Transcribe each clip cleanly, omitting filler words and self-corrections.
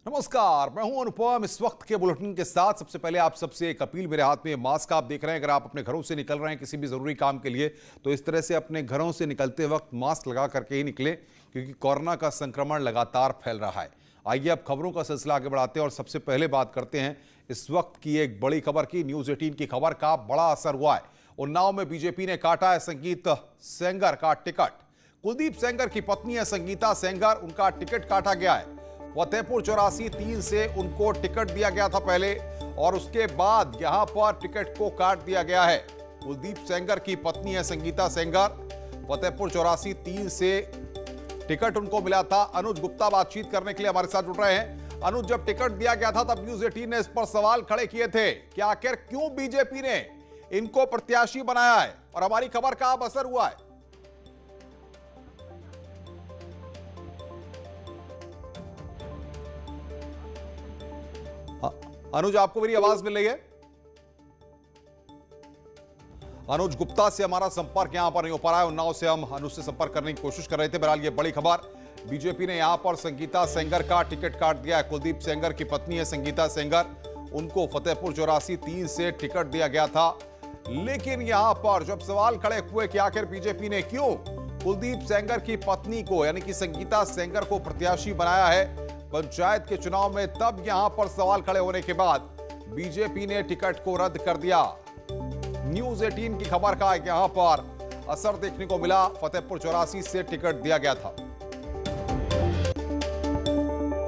नमस्कार, मैं हूं अनुपम। इस वक्त के बुलेटिन के साथ सबसे पहले आप सबसे एक अपील। मेरे हाथ में मास्क आप देख रहे हैं। अगर आप अपने घरों से निकल रहे हैं किसी भी जरूरी काम के लिए तो इस तरह से अपने घरों से निकलते वक्त मास्क लगा करके ही निकलें, क्योंकि कोरोना का संक्रमण लगातार फैल रहा है। आइए अब खबरों का सिलसिला आगे बढ़ाते हैं और सबसे पहले बात करते हैं इस वक्त की एक बड़ी खबर की। न्यूज 18 की खबर का बड़ा असर हुआ है। उन्नाव में बीजेपी ने काटा है संगीत सेंगर का टिकट। कुलदीप सेंगर की पत्नी है संगीता सेंगर, उनका टिकट काटा गया है। फतेहपुर 84-3 से उनको टिकट दिया गया था पहले, और उसके बाद यहां पर टिकट को काट दिया गया है। कुलदीप सेंगर की पत्नी है संगीता सेंगर, फतेहपुर 84-3 से टिकट उनको मिला था। अनुज गुप्ता बातचीत करने के लिए हमारे साथ जुड़ रहे हैं। अनुज, जब टिकट दिया गया था तब न्यूज 18 ने इस पर सवाल खड़े किए थे कि आखिर क्यों बीजेपी ने इनको प्रत्याशी बनाया है, और हमारी खबर का अब असर हुआ है। अनुज, आपको मेरी आवाज मिल रही है? अनुज गुप्ता से हमारा संपर्क यहां पर नहीं हो पा रहा है। उन्नाव से हम अनुज से संपर्क करने की कोशिश कर रहे थे। बहरहाल ये बड़ी खबर, बीजेपी ने यहां पर संगीता सेंगर का टिकट काट दिया है। कुलदीप सेंगर की पत्नी है संगीता सेंगर, उनको फतेहपुर 84-3 से टिकट दिया गया था। लेकिन यहां पर जब सवाल खड़े हुए कि आखिर बीजेपी ने क्यों कुलदीप सेंगर की पत्नी को यानी कि संगीता सेंगर को प्रत्याशी बनाया है पंचायत के चुनाव में, तब यहां पर सवाल खड़े होने के बाद बीजेपी ने टिकट को रद्द कर दिया। न्यूज 18 की खबर का यहां पर असर देखने को मिला। फतेहपुर 84 से टिकट दिया गया था।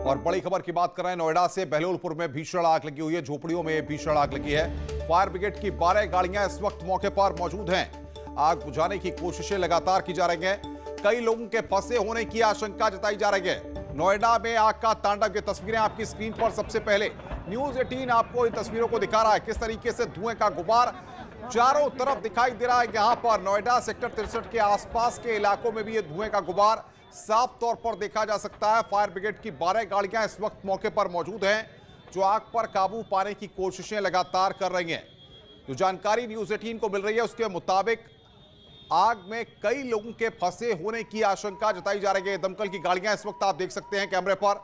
और बड़ी खबर की बात कर रहे हैं नोएडा से। बहलोलपुर में भीषण आग लगी हुई है। झोपड़ियों में भीषण आग लगी है। फायर ब्रिगेड की 12 गाड़ियां इस वक्त मौके पर मौजूद हैं। आग बुझाने की कोशिशें लगातार की जा रही हैं। कई लोगों के फंसे होने की आशंका जताई जा रही है। नोएडा में आग का तांडव, ये तस्वीरें आपकी स्क्रीन पर सबसे पहले न्यूज 18 आपको इन तस्वीरों को दिखा रहा है। किस तरीके से धुएं का गुबार चारों तरफ दिखाई दे रहा है। यहां पर नोएडा सेक्टर 63 के आसपास के इलाकों में भी ये धुएं का गुबार साफ तौर पर देखा जा सकता है। फायर ब्रिगेड की 12 गाड़ियां इस वक्त मौके पर मौजूद हैं, जो आग पर काबू पाने की कोशिशें लगातार कर रही हैं। जो जानकारी न्यूज 18 को मिल रही है उसके मुताबिक आग में कई लोगों के फंसे होने की आशंका जताई जा रही है। दमकल की गाड़ियां इस वक्त आप देख सकते हैं कैमरे पर,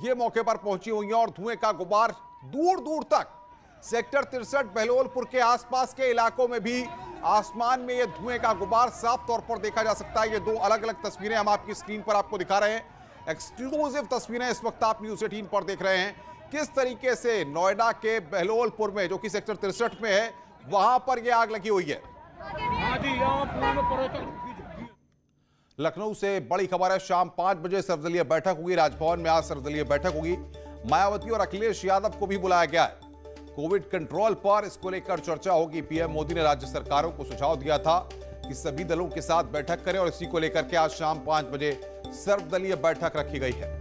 ये मौके पर पहुंची हुई हैं और धुएं का गुबार दूर दूर तक सेक्टर 63 बहलोलपुर के आसपास के इलाकों में भी आसमान में ये धुएं का गुबार साफ तौर पर देखा जा सकता है। ये दो अलग अलग तस्वीरें हम आपकी स्क्रीन पर आपको दिखा रहे हैं। एक्सक्लूसिव तस्वीरें इस वक्त आप न्यूज 18 पर देख रहे हैं। किस तरीके से नोएडा के बहलोलपुर में, जो कि सेक्टर 63 में है, वहां पर यह आग लगी हुई है। लखनऊ से बड़ी खबर है। शाम 5 बजे सर्वदलीय बैठक होगी। राजभवन में आज सर्वदलीय बैठक होगी। मायावती और अखिलेश यादव को भी बुलाया गया है। कोविड कंट्रोल पर इसको लेकर चर्चा होगी। पीएम मोदी ने राज्य सरकारों को सुझाव दिया था कि सभी दलों के साथ बैठक करें, और इसी को लेकर के आज शाम 5 बजे सर्वदलीय बैठक रखी गई है।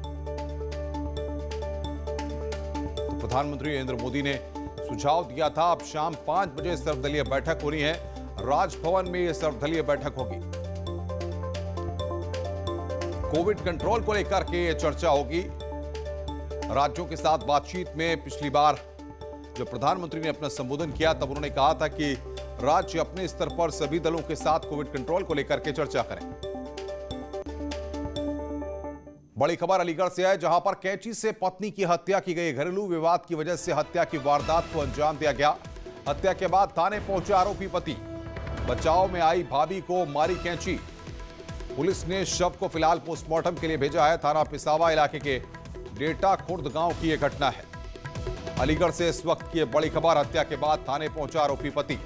तो प्रधानमंत्री नरेंद्र मोदी ने सुझाव दिया था अब शाम 5 बजे सर्वदलीय बैठक होनी है। राजभवन में यह सर्वदलीय बैठक होगी। कोविड कंट्रोल को लेकर के यह चर्चा होगी। राज्यों के साथ बातचीत में पिछली बार जब प्रधानमंत्री ने अपना संबोधन किया तब उन्होंने कहा था कि राज्य अपने स्तर पर सभी दलों के साथ कोविड कंट्रोल को लेकर के चर्चा करें। बड़ी खबर अलीगढ़ से है, जहां पर कैंची से पत्नी की हत्या की गई। घरेलू विवाद की वजह से हत्या की वारदात को अंजाम दिया गया। हत्या के बाद थाने पहुंचे आरोपी पति। बचाव में आई भाभी को मारी कैंची। पुलिस ने शव को फिलहाल पोस्टमार्टम के लिए भेजा है। थाना पिसावा इलाके के डेटा खुर्द गांव की यह घटना है। अलीगढ़ से इस वक्त की बड़ी खबर। हत्या के बाद थाने पहुंचा आरोपी पति।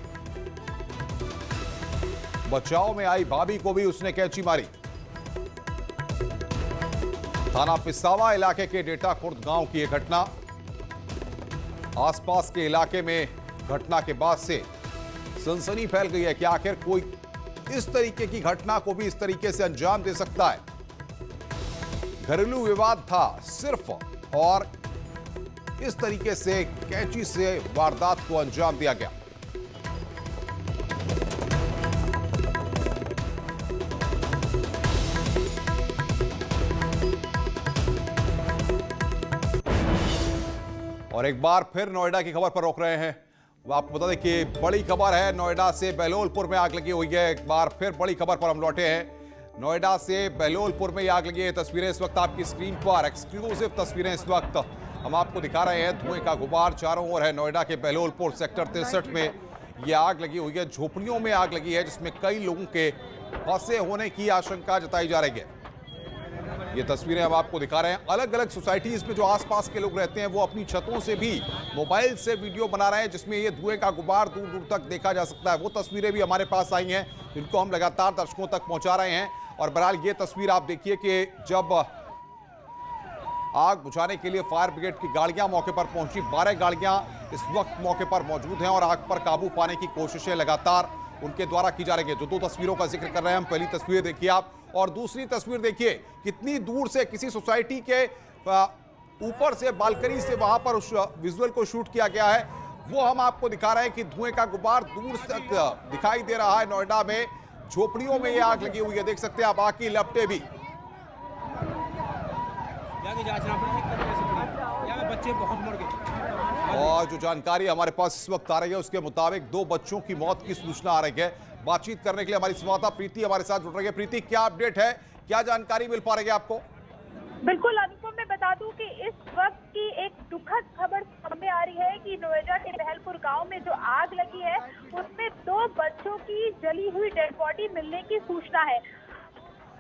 बचाव में आई भाभी को भी उसने कैंची मारी। थाना पिसावा इलाके के डेटा खुर्द गांव की यह घटना। आसपास के इलाके में घटना के बाद से सनसनी फैल गई है कि आखिर कोई इस तरीके की घटना को भी इस तरीके से अंजाम दे सकता है। घरेलू विवाद था सिर्फ, और इस तरीके से कैंची से वारदात को अंजाम दिया गया। और एक बार फिर नोएडा की खबर पर रोक रहे हैं। आपको बता दें कि बड़ी खबर है, नोएडा से बहलोलपुर में आग लगी हुई है। एक बार फिर बड़ी खबर पर हम लौटे हैं। नोएडा से बहलोलपुर में आग लगी है। तस्वीरें इस वक्त आपकी स्क्रीन पर, एक्सक्लूसिव तस्वीरें इस वक्त हम आपको दिखा रहे हैं। धुएं का गुबार चारों ओर है। नोएडा के बहलोलपुर सेक्टर 63 में यह आग लगी हुई है। झोपड़ियों में आग लगी है, जिसमें कई लोगों के फंसे होने की आशंका जताई जा रही है। ये तस्वीरें हम आपको दिखा रहे हैं। अलग अलग सोसाइटीज में जो आसपास के लोग रहते हैं, वो अपनी छतों से भी मोबाइल से वीडियो बना रहे हैं, जिसमें ये धुएं का गुबार दूर दूर तक देखा जा सकता है। वो तस्वीरें भी हमारे पास आई हैं, जिनको हम लगातार दर्शकों तक पहुंचा रहे हैं। और बहरहाल ये तस्वीर आप देखिए कि जब आग बुझाने के लिए फायर ब्रिगेड की गाड़ियां मौके पर पहुंची, 12 गाड़ियां इस वक्त मौके पर मौजूद हैं और आग पर काबू पाने की कोशिशें लगातार उनके द्वारा की जा रही है। जो दो तस्वीरों का जिक्र कर रहे हैं हम, पहली तस्वीर देखिए आप और दूसरी तस्वीर देखिए कितनी दूर से किसी सोसाइटी के ऊपर से बालकनी से वहां पर उस विजुअल को शूट किया गया है। वो हम आपको दिखा रहे हैं कि धुएं का गुबार दूर तक दिखाई दे रहा है। नोएडा में झोपड़ियों में ये आग लगी हुई है, देख सकते हैं आप आग की लपटें भी। बच्चे बहुत मर गए। और जो जानकारी हमारे पास इस वक्त आ रही है, उसके मुताबिक 2 बच्चों की मौत की सूचना आ रही है। बातचीत करने के लिए हमारी संवाददाता प्रीति हमारे साथ जुड़ रही है। प्रीति, क्या अपडेट है, क्या जानकारी मिल पा रही है आपको? बिल्कुल अनुपम, मैं बता दूं कि इस वक्त की एक दुखद खबर सामने आ रही है कि नोएडा के बहलपुर गांव में जो आग लगी है, उसमें 2 बच्चों की जली हुई डेड बॉडी मिलने की सूचना है।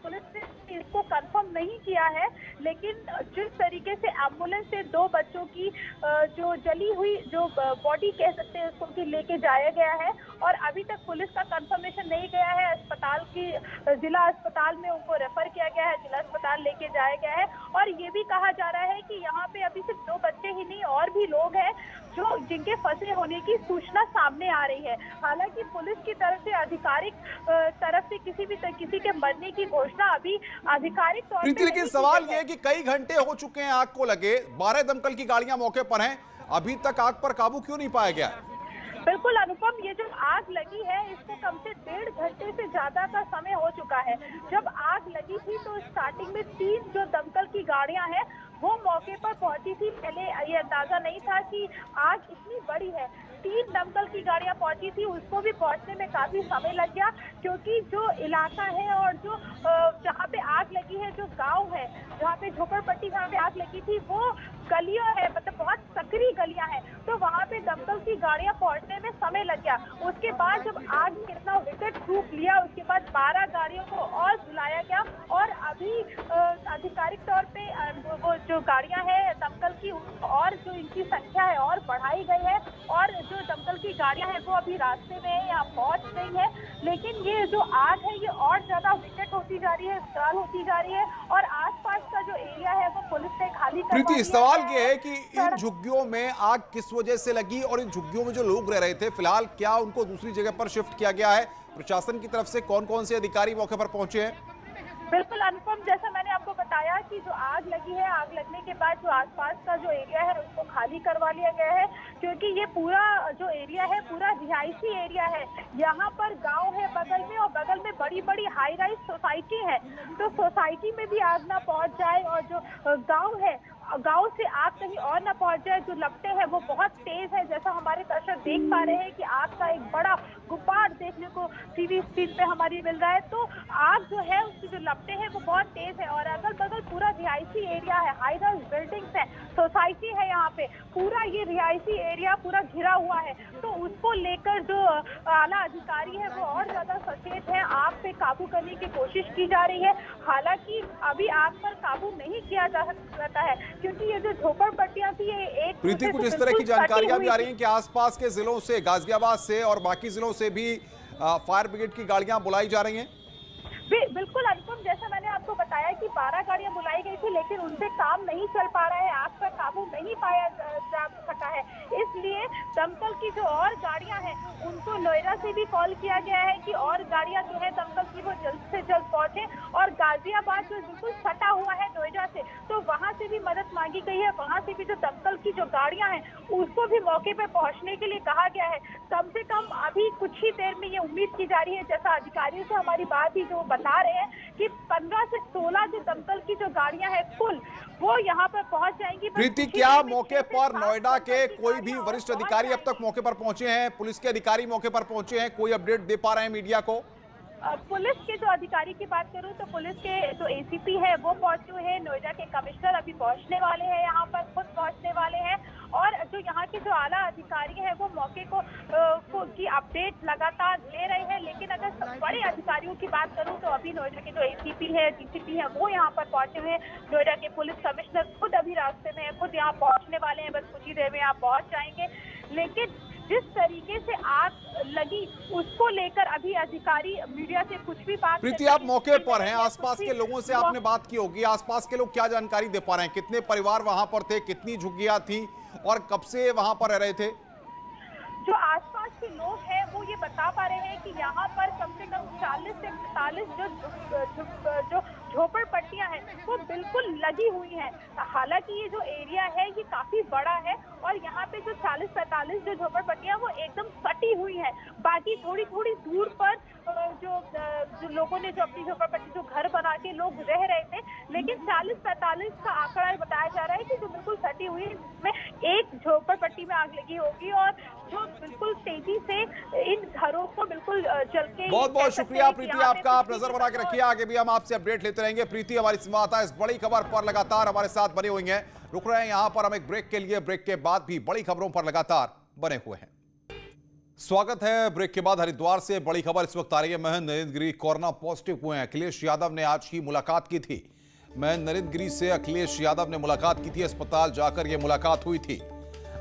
पुलिस ने इसको कंफर्म नहीं किया है, लेकिन जिस तरीके से एम्बुलेंस से 2 बच्चों की जो जली हुई जो बॉडी कह सकते हैं उसको कि लेके जाया गया है और अभी तक पुलिस का कंफर्मेशन नहीं गया है। अस्पताल की जिला अस्पताल में उनको रेफर किया गया है, जिला अस्पताल लेके जाया गया है और ये भी कहा जा रहा है कि यहाँ पे अभी सिर्फ 2 बच्चे ही नहीं और भी लोग हैं जो जिनके फंसे होने की सूचना सामने आ रही है। हालांकि पुलिस की तरफ से आधिकारिक तरफ से किसी के मरने की घोषणा अभी आधिकारिक तौर पर। लेकिन सवाल ये है कि कई घंटे हो चुके हैं आग को लगे, 12 दमकल की गाड़ियां मौके पर हैं, अभी तक आग पर काबू क्यों नहीं पाया गया? बिल्कुल अनुपम, ये जो आग लगी है इसको कम से 1.5 घंटे से ज्यादा का समय हो चुका है। जब आग लगी थी तो स्टार्टिंग में 3 जो दमकल की गाड़ियां हैं वो मौके पर पहुंची थी। पहले ये अंदाजा नहीं था कि आग इतनी बड़ी है। 3 दमकल की गाड़ियां पहुंची थी, उसको भी पहुंचने में काफी समय लग गया, क्योंकि जो इलाका है और जो जहाँ पे आग लगी है, जो गांव है जहाँ पे झोपड़पट्टी जहाँ पे आग लगी थी, वो गलियां है, मतलब बहुत सकरी गलियां हैं, तो वहाँ पे दमकल की गाड़ियां पहुंचने में समय लग गया। उसके बाद जब आग ने इतना विकट रूप लिया, उसके बाद 12 गाड़ियों को और बुलाया गया और अभी आधिकारिक तौर पे वो जो गाड़ियां हैं दमकल की और जो इनकी संख्या है और बढ़ाई गई है और जो दमकल की गाड़ियां हैं वो अभी रास्ते में यहाँ पहुंच गई है। लेकिन ये जो आग है ये और ज्यादा विकट होती जा रही है, विकराल होती जा रही है और आसपास का जो एरिया है वो पुलिस ने खाली करवा दिया है। सवाल ये है कि इन झुग्गियों में आग किस वजह से लगी और इन झुग्गियों में जो लोग रह रहे थे, फिलहाल क्या उनको दूसरी जगह पर शिफ्ट किया गया है? प्रशासन की तरफ से कौन-कौन से अधिकारी मौके पर पहुंचे हैं? बिल्कुल अनुपम, जैसा मैंने आपको बताया कि जो आग लगी है, आग लगने के बाद जो आसपास का जो एरिया है उसको खाली करवा लिया गया है, क्योंकि ये पूरा जो एरिया है पूरा रिहायशी एरिया है। यहाँ पर गांव है बगल में और बगल में बड़ी बड़ी हाई राइज सोसाइटी है, तो सोसाइटी में भी आग ना पहुंच जाए और जो गांव है गांव से आग कहीं और न पहुंच जाए। जो लपटें हैं वो बहुत तेज है, जैसा हमारे दर्शक देख पा रहे हैं कि आग का एक बड़ा गुबार देखने को टीवी स्क्रीन पे हमारी मिल रहा है। तो आग जो है उसकी जो लपटें हैं वो बहुत तेज है और अगल बगल पूरा रिहायशी एरिया है, हाई राइज बिल्डिंग्स है, सोसाइटी है, यहाँ पे पूरा ये रिहायशी एरिया पूरा घिरा हुआ है। तो उसको लेकर जो आला अधिकारी है वो और ज्यादा सचेत है, आग पे काबू करने की कोशिश की जा रही है। हालांकि अभी आग पर काबू नहीं किया जा सकता है, क्योंकि ये जो झोपड़पट्टियां थी ये एक प्रीति, कुछ इस तरह की जानकारियां भी आ रही हैं कि आसपास के जिलों से, गाजियाबाद से और बाकी जिलों से भी फायर ब्रिगेड की गाड़ियां बुलाई जा रही हैं। बिल्कुल अनुपम, जैसा मैंने आपको बताया कि 12 गाड़ियां बुलाई गई थी, लेकिन उनसे काम नहीं चल पा रहा है, आग पर काबू नहीं पाया जा सका है। इसलिए दमकल की जो और गाड़ियां हैं उनको नोएडा से भी कॉल किया गया है कि और गाड़ियां जो है दमकल की वो जल्द से जल्द पहुंचे और गाजियाबाद जो बिल्कुल सटा हुआ है नोएडा से, तो वहां से भी मदद मांगी गई है। वहां से भी जो दमकल की जो गाड़ियां हैं उसको भी मौके पर पहुंचने के लिए कहा गया है। कम से कम अभी कुछ ही देर में ये उम्मीद की जा रही है, जैसा अधिकारियों से हमारी बात ही जो बता रहे हैं कि 15 से 16 जो दमकल की जो गाड़ियां हैं कुल वो यहाँ पर पहुंच जाएंगी। प्रीति, क्या मौके पर नोएडा के कोई भी वरिष्ठ अधिकारी अब तक मौके पर पहुंचे हैं? पुलिस के अधिकारी मौके पर पहुंचे हैं? कोई अपडेट दे पा रहे हैं मीडिया को? पुलिस के जो अधिकारी की बात करूं तो पुलिस के जो एसीपी है वो पहुंचे हुए हैं, नोएडा के कमिश्नर अभी पहुंचने वाले हैं, यहाँ पर खुद पहुंचने वाले हैं और जो यहाँ के जो आला अधिकारी हैं वो मौके को की अपडेट लगातार ले रहे हैं। लेकिन अगर बड़े अधिकारियों की बात करूं तो अभी नोएडा के जो एसीपी है, डीसीपी है, वो यहाँ पर पहुंचे हुए हैं। नोएडा के पुलिस कमिश्नर खुद अभी रास्ते में है, खुद यहाँ पहुंचने वाले हैं, बस कुछ ही देर में यहाँ पहुंच जाएंगे। लेकिन जिस तरीके से आग लगी उसको लेकर अभी अधिकारी मीडिया से कुछ भी बात प्रीति, आप मौके पर हैं, आसपास के लोगों से आपने बात की होगी, आसपास के लोग क्या जानकारी दे पा रहे हैं? कितने परिवार वहां पर थे, कितनी झुग्गियां थी और कब से वहां पर रह रहे थे? जो आसपास के लोग हैं वो ये बता पा रहे हैं कि यहाँ पर कम से कम 40 से 45 जो झोपड़पट्टियां हैं वो बिल्कुल लगी हुई हैं। हालांकि ये जो एरिया है ये काफी बड़ा है और यहाँ पे जो 40-45 जो झोपड़पट्टियां वो एकदम सटी हुई हैं। बाकी थोड़ी थोड़ी दूर पर जो लोगों ने जो अपनी झोपड़पट्टी जो घर बना के लोग रह रहे थे, लेकिन 40-45 का आंकड़ा बताया जा रहा है कि जो बिल्कुल सटी हुई है इसमें एक झोपड़पट्टी में आग लगी होगी और जो बिल्कुल तेजी से इन घरों को बिल्कुल जल के। बहुत बहुत शुक्रिया प्रीति आपका, आप नजर बना के रखिए, आगे भी हम आपसे अपडेट लेते रहेंगे। प्रीति हमारी संवाददाता इस बड़ी खबर पर लगातार हमारे साथ बने हुए हैं, रुक रहे हैं यहाँ पर हम एक ब्रेक के लिए, ब्रेक के बाद भी बड़ी खबरों पर लगातार बने हुए हैं। स्वागत है ब्रेक के बाद। हरिद्वार से बड़ी खबर इस वक्त आ रही है। महेंद्र नरेंद्र गिरी कोरोना पॉजिटिव हुए हैं। अखिलेश यादव ने आज ही मुलाकात की थी। महेंद्र नरेंद्र गिरी से अखिलेश यादव ने मुलाकात की थी, अस्पताल जाकर यह मुलाकात हुई थी।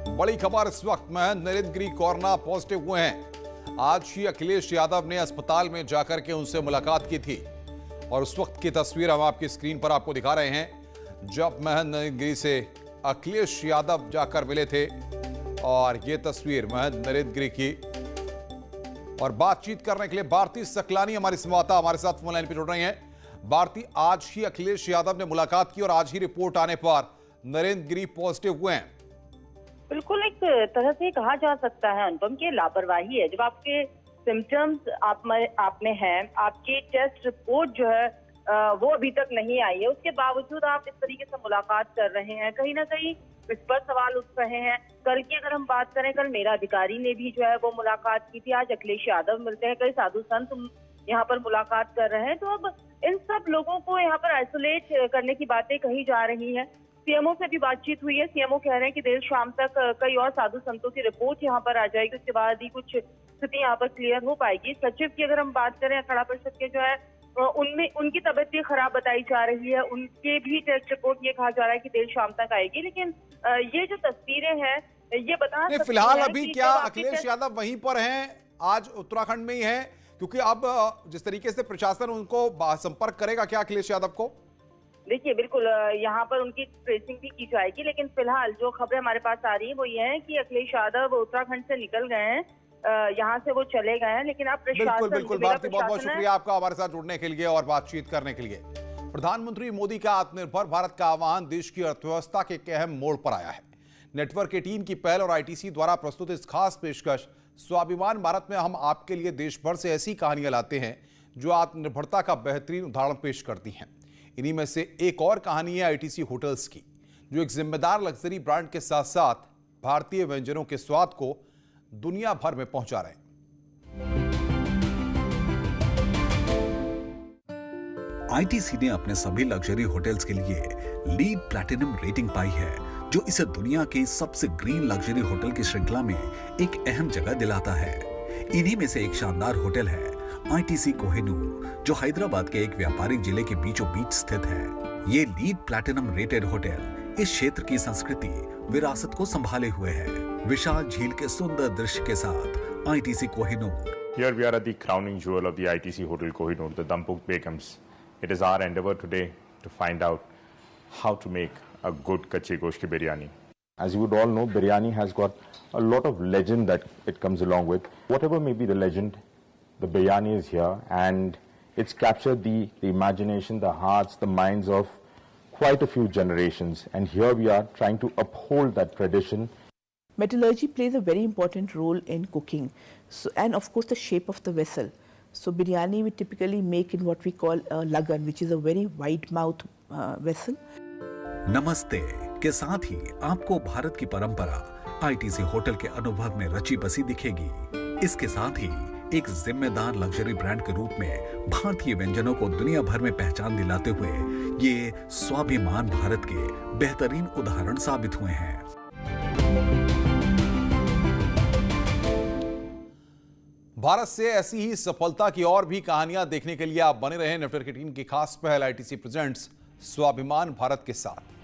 बड़ी खबर इस वक्त, महेंद्र नरेंद्र गिरी कोरोना पॉजिटिव हुए हैं। आज ही अखिलेश यादव ने अस्पताल में जाकर के उनसे मुलाकात की थी और उस वक्त की तस्वीर हम आपकी स्क्रीन पर आपको दिखा रहे हैं जब महेंद्र नरेंद्र गिरी से अखिलेश यादव जाकर मिले थे। और ये तस्वीर महेंद्र नरेंद्र गिरी की। और बातचीत करने के लिए भारती सकलानी हमारी संवाददाता हमारे साथ फोन लाइन पर जुड़ रही हैं। भारती, आज ही अखिलेश यादव ने मुलाकात की और आज ही रिपोर्ट आने पर नरेंद्र गिरी पॉजिटिव हुए हैं। बिल्कुल एक तरह से कहा जा सकता है अनुपम की लापरवाही है। जब आपके सिम्टम्स आप में है, आपकी टेस्ट रिपोर्ट जो है वो अभी तक नहीं आई है, उसके बावजूद आप इस तरीके से मुलाकात कर रहे हैं, कहीं ना कहीं इस पर सवाल उठ रहे हैं। कल की अगर हम बात करें, कल मेरा अधिकारी ने भी जो है वो मुलाकात की थी, आज अखिलेश यादव मिलते हैं, कई साधु संत यहाँ पर मुलाकात कर रहे हैं। तो अब इन सब लोगों को यहाँ पर आइसोलेट करने की बातें कही जा रही हैं। सीएमओ से भी बातचीत हुई है, सीएमओ कह रहे हैं कि देर शाम तक कई और साधु संतों की रिपोर्ट यहाँ पर आ जाएगी, उसके बाद ही कुछ स्थिति यहाँ पर क्लियर हो पाएगी। सचिव की अगर हम बात करें, अखाड़ा परिषद के जो है उनमें उनकी तबीयत भी खराब बताई जा रही है, उनके भी टेस्ट रिपोर्ट ये कहा जा रहा है कि देर शाम तक आएगी। लेकिन ये जो तस्वीरें हैं ये बता सकती हैं फिलहाल अभी क्या अखिलेश यादव वहीं पर हैं, आज उत्तराखंड में ही हैं? क्योंकि अब जिस तरीके से प्रशासन उनको संपर्क करेगा क्या अखिलेश यादव को? देखिए बिल्कुल यहाँ पर उनकी ट्रेसिंग भी की जाएगी, लेकिन फिलहाल जो खबरें हमारे पास आ रही है वो ये है कि अखिलेश यादव उत्तराखंड से निकल गए हैं, यहाँ से वो चले गए हैं। लेकिन आप बिल्कुल भारती, बहुत बहुत शुक्रिया आपका हमारे साथ जुड़ने के लिए और बातचीत करने के लिए। प्रधानमंत्री मोदी का आत्मनिर्भर भारत का आह्वान देश की अर्थव्यवस्था के एक अहम मोड़ पर आया है। नेटवर्क 18 की पहल और आईटीसी द्वारा प्रस्तुत इस खास पेशकश स्वाभिमान भारत में हम आपके लिए देश भर से ऐसी कहानियां लाते हैं जो आत्मनिर्भरता का बेहतरीन उदाहरण पेश करती हैं। इन्हीं में से एक और कहानी है आईटीसी होटल्स की, जो एक जिम्मेदार लग्जरी ब्रांड के साथ साथ भारतीय व्यंजनों के स्वाद को दुनिया भर में पहुंचा रहे हैं। आईटीसी ने अपने सभी लग्जरी होटल्स के लिए लीड प्लैटिनम रेटिंग पाई है, जो इसे दुनिया के सबसे ग्रीन लग्जरी होटल की श्रृंखला में एक अहम जगह दिलाता है। इन्हीं में से एक शानदार होटल है आईटीसी कोहिनूर, जो हैदराबाद के एक व्यापारिक जिले के बीचों बीच स्थित है। ये लीड प्लैटिनम रेटेड होटल इस क्षेत्र की संस्कृति विरासत को संभाले हुए है। विशाल झील के सुंदर दृश्य के साथ ITC Kohinoor. Here we are at the crowning jewel of the ITC Hotel Kohinoor, the Dampuk Begums. It is our endeavor today to find out how to make a good kachi gosht ki biryani. As you would all know, biryani has got a lot of legend that it comes along with. Whatever may be the legend, the biryani is here and it's captured the imagination, the hearts, the minds of quite a few generations. And here we are trying to uphold that tradition. Metallurgy plays a very important role in cooking, so, and of course the shape of the vessel. So biryani we typically make in what we call a lagan, which is a very wide mouth vessel. नमस्ते के साथ ही आपको भारत की परंपरा ITC hotel के अनुभव में रची बसी दिखेगी। इसके साथ ही एक जिम्मेदार लग्जरी ब्रांड के रूप में भारतीय व्यंजनों को दुनिया भर में पहचान दिलाते हुए ये स्वाभिमान भारत के बेहतरीन उदाहरण साबित हुए हैं। भारत से ऐसी ही सफलता की और भी कहानियां देखने के लिए आप बने रहें नेटवर्क 18 की खास पहल ITC प्रेजेंट्स स्वाभिमान भारत के साथ।